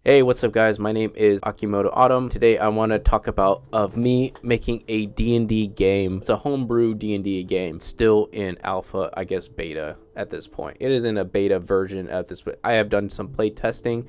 Hey, what's up guys? My name is Akimoto Autumn. Today I want to talk about me making a D&D game. It's a homebrew D&D game, still in alpha, I guess beta at this point. It is in a beta version at this point. I have done some play testing.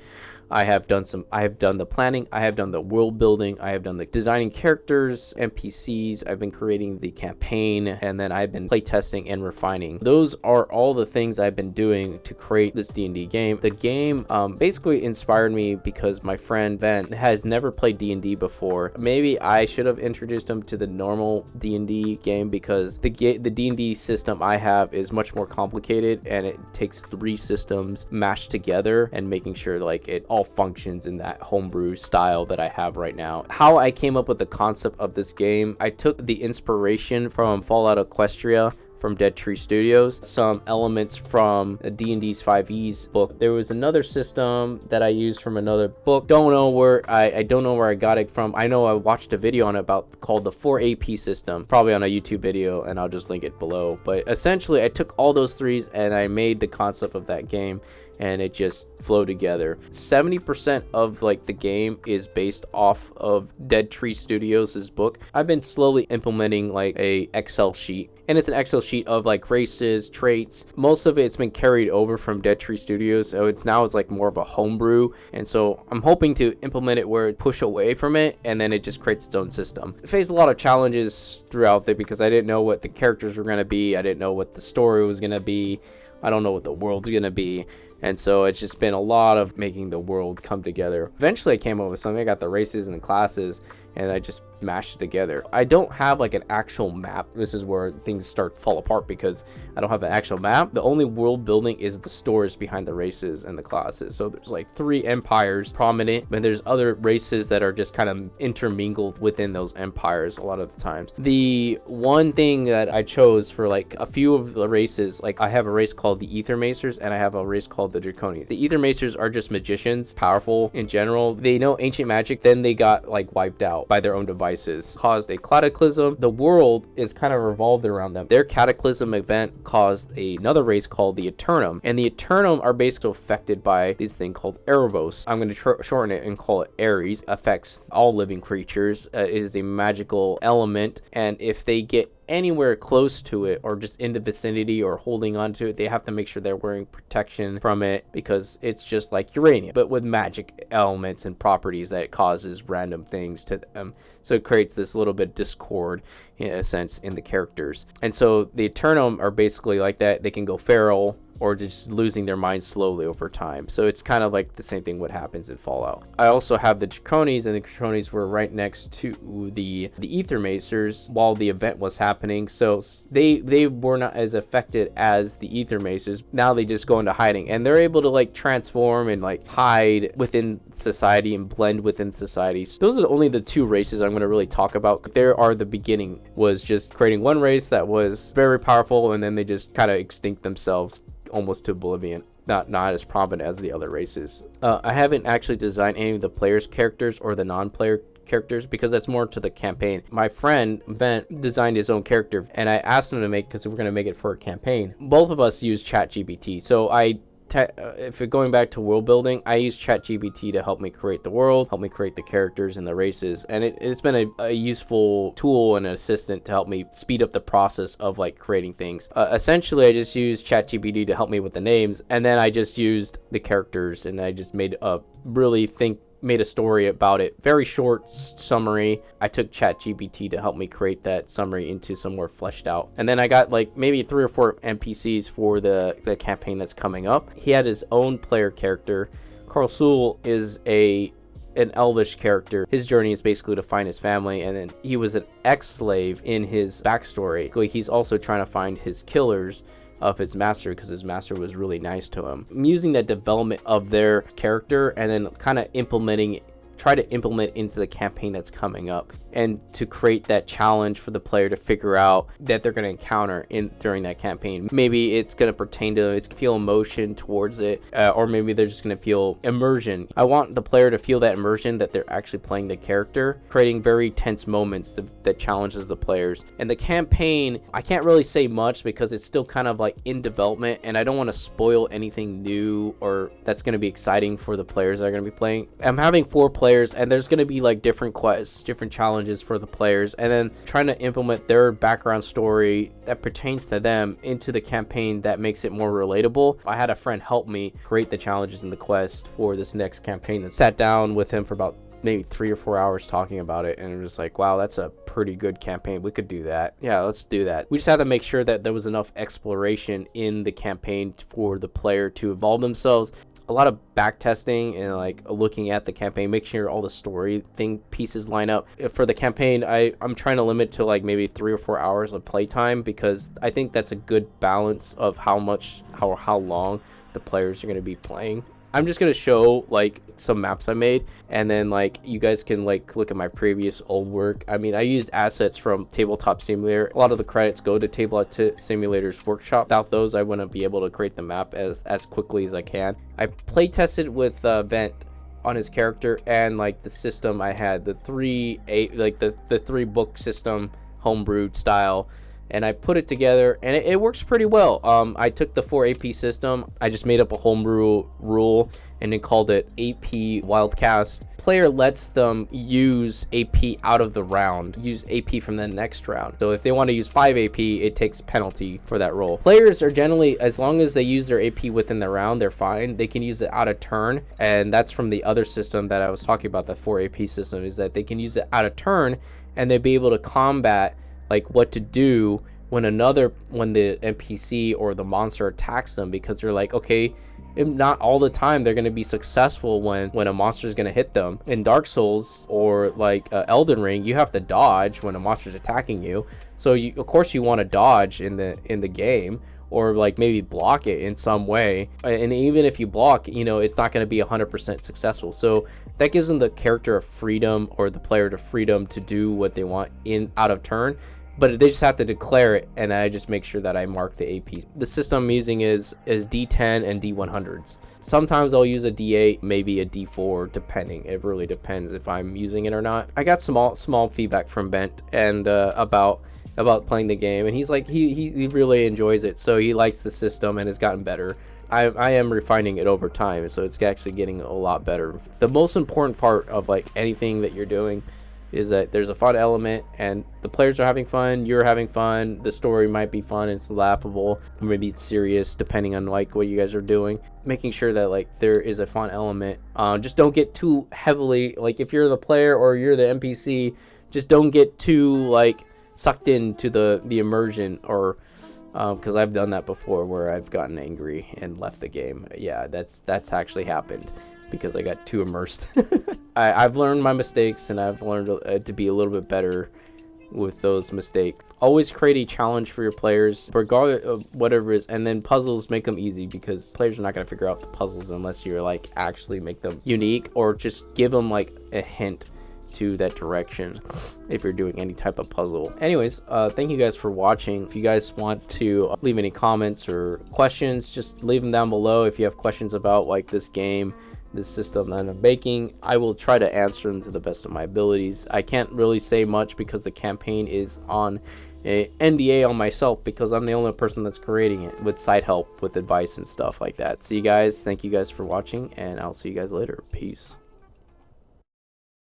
I have done the planning, I have done the world building, I have done the designing characters, NPCs, I've been creating the campaign, and then I've been play testing and refining. Those are all the things I've been doing to create this D&D game. The game basically inspired me because my friend Ben has never played D&D before. Maybe I should have introduced him to the normal D&D game because the D&D system I have is much more complicated and it takes 3 systems mashed together and making sure like it all functions in that homebrew style that I have right now. How I came up with the concept of this game, I took the inspiration from Fallout Equestria from Dead Tree Studios, some elements from D&D's 5e's book. There was another system that I used from another book. I don't know where I got it from. I know I watched a video on it called the 4AP system, probably on a YouTube video, and I'll just link it below. But essentially I took all those threes and I made the concept of that game, and it just flowed together. 70% of like the game is based off of Dead Tree Studios' book. I've been slowly implementing like a Excel sheet, and it's an Excel sheet of like races, traits. Most of it's been carried over from Dead Tree Studios, so it's like more of a homebrew, and so I'm hoping to implement it where it push away from it and then it just creates its own system. I faced a lot of challenges throughout there because I didn't know what the characters were going to be, I didn't know what the story was going to be, I don't know what the world's going to be. And so it's just been a lot of making the world come together. Eventually I came up with something. I got the races and the classes and I just mashed it together. I don't have like an actual map. This is where things start to fall apart because I don't have an actual map. The only world building is the stories behind the races and the classes. So there's like 3 empires prominent, and there's other races that are just kind of intermingled within those empires a lot of the times. The one thing that I chose for like a few of the races, like I have a race called the Ether Macers and I have a race called the Draconians. The Ether Macers are just magicians, powerful in general. They know ancient magic, then they got like wiped out by their own devices, caused a cataclysm. The world is kind of revolved around them. Their cataclysm event caused another race called the Eternum, and the Eternum are basically affected by this thing called Erebos. I'm going to shorten it and call it Ares. Affects all living creatures. It is a magical element, and if they get anywhere close to it or just in the vicinity or holding on to it, they have to make sure they're wearing protection from it because it's just like uranium but with magic elements and properties that it causes random things to them. So it creates this little bit of discord in a sense in the characters. And so the Eternum are basically like that. They can go feral or just losing their minds slowly over time. So it's kind of like the same thing what happens in Fallout. I also have the Draconians, and the Draconians were right next to the Ether Macers while the event was happening. So they were not as affected as the Ether Macers. Now they just go into hiding, and they're able to like transform and like hide within society and blend within society. So those are only the 2 races I'm going to really talk about. There are the beginning was just creating one race that was very powerful, and then they just kind of extinct themselves almost to oblivion, not as prominent as the other races. I haven't actually designed any of the players' characters or the non-player characters because that's more to the campaign. My friend Ben designed his own character, and I asked him to make, because we're going to make it for a campaign. Both of us use ChatGPT, so if you're going back to world building, I use ChatGPT to help me create the world, help me create the characters and the races, and it's been a useful tool and an assistant to help me speed up the process of like creating things. Essentially, I just used ChatGPT to help me with the names, and then I just used the characters, and I just made a story about it. Very short summary. I took ChatGPT to help me create that summary into some more fleshed out. And then I got like maybe 3 or 4 NPCs for the campaign that's coming up. He had his own player character. Carl Sewell is an elvish character. His journey is basically to find his family, and then he was an ex-slave in his backstory. He's also trying to find his killers of his master because his master was really nice to him. I'm using that development of their character and then kind of try to implement into the campaign that's coming up. and to create that challenge for the player to figure out that they're going to encounter during that campaign. Maybe it's going to pertain to feel emotion towards it, or maybe they're just going to feel immersion. I want the player to feel that immersion, that they're actually playing the character, creating very tense moments that challenges the players. And the campaign, I can't really say much because it's still kind of like in development, and I don't want to spoil anything new or that's going to be exciting for the players that are going to be playing. I'm having 4 players, and there's going to be like different quests, different challenges for the players, and then trying to implement their background story that pertains to them into the campaign that makes it more relatable. I had a friend help me create the challenges in the quest for this next campaign, and sat down with him for about maybe 3 or 4 hours talking about it, and it was like, wow, that's a pretty good campaign. We could do that. Yeah, let's do that. We just had to make sure that there was enough exploration in the campaign for the player to evolve themselves. A lot of back testing and like looking at the campaign, make sure all the story pieces line up. For the campaign, I'm trying to limit to like maybe 3 or 4 hours of playtime, because I think that's a good balance of how long the players are going to be playing. I'm just going to show like some maps I made, and then like you guys can like look at my previous old work. I mean, I used assets from Tabletop Simulator. A lot of the credits go to Tabletop Simulator's workshop. Without those, I wouldn't be able to create the map as quickly as I can. I play tested with Vent on his character, and like the system I had, the 3 book system, homebrewed style, and I put it together, and it works pretty well. I took the 4 AP system, I just made up a homebrew rule, and then called it AP Wildcast. Player lets them use AP out of the round, use AP from the next round. So if they want to use 5 AP, it takes penalty for that roll. Players are generally, as long as they use their AP within the round, they're fine. They can use it out of turn, and that's from the other system that I was talking about, the 4 AP system, is that they can use it out of turn, and they'll be able to combat like what to do when the NPC or the monster attacks them, because they're like, okay, not all the time they're going to be successful when a monster is going to hit them. In Dark Souls or like Elden Ring, you have to dodge when a monster is attacking you, so of course you want to dodge in the game, or like maybe block it in some way. And even if you block, it's not going to be 100% successful. So that gives them the character of freedom, or the player the freedom to do what they want out of turn. But they just have to declare it, and I just make sure that I mark the AP. The system I'm using is D10 and D100s. Sometimes I'll use a D8, maybe a D4, depending. It really depends if I'm using it or not. I got small feedback from Bent and about playing the game, and he's like, he really enjoys it, so he likes the system and has gotten better. I am refining it over time, so it's actually getting a lot better. The most important part of like anything that you're doing is that there's a fun element, and the players are having fun, you're having fun, the story might be fun, it's laughable, or maybe it's serious, depending on like what you guys are doing. Making sure that like there is a fun element. Just don't get too heavily, like if you're the player or you're the NPC, just don't get too like sucked into the immersion, or because I've done that before where I've gotten angry and left the game. Yeah, that's actually happened because I got too immersed. I've learned my mistakes, and I've learned to be a little bit better with those mistakes. Always create a challenge for your players, regardless of whatever it is, and then puzzles, make them easy, because players are not going to figure out the puzzles unless you're like actually make them unique, or just give them like a hint to that direction if you're doing any type of puzzle. Anyways, thank you guys for watching. If you guys want to leave any comments or questions, just leave them down below. If you have questions about like this game, this system that I'm making, I will try to answer them to the best of my abilities. I can't really say much because the campaign is on a NDA on myself, because I'm the only person that's creating it, with side help, with advice and stuff like that. So you guys, thank you guys for watching, and I'll see you guys later. Peace.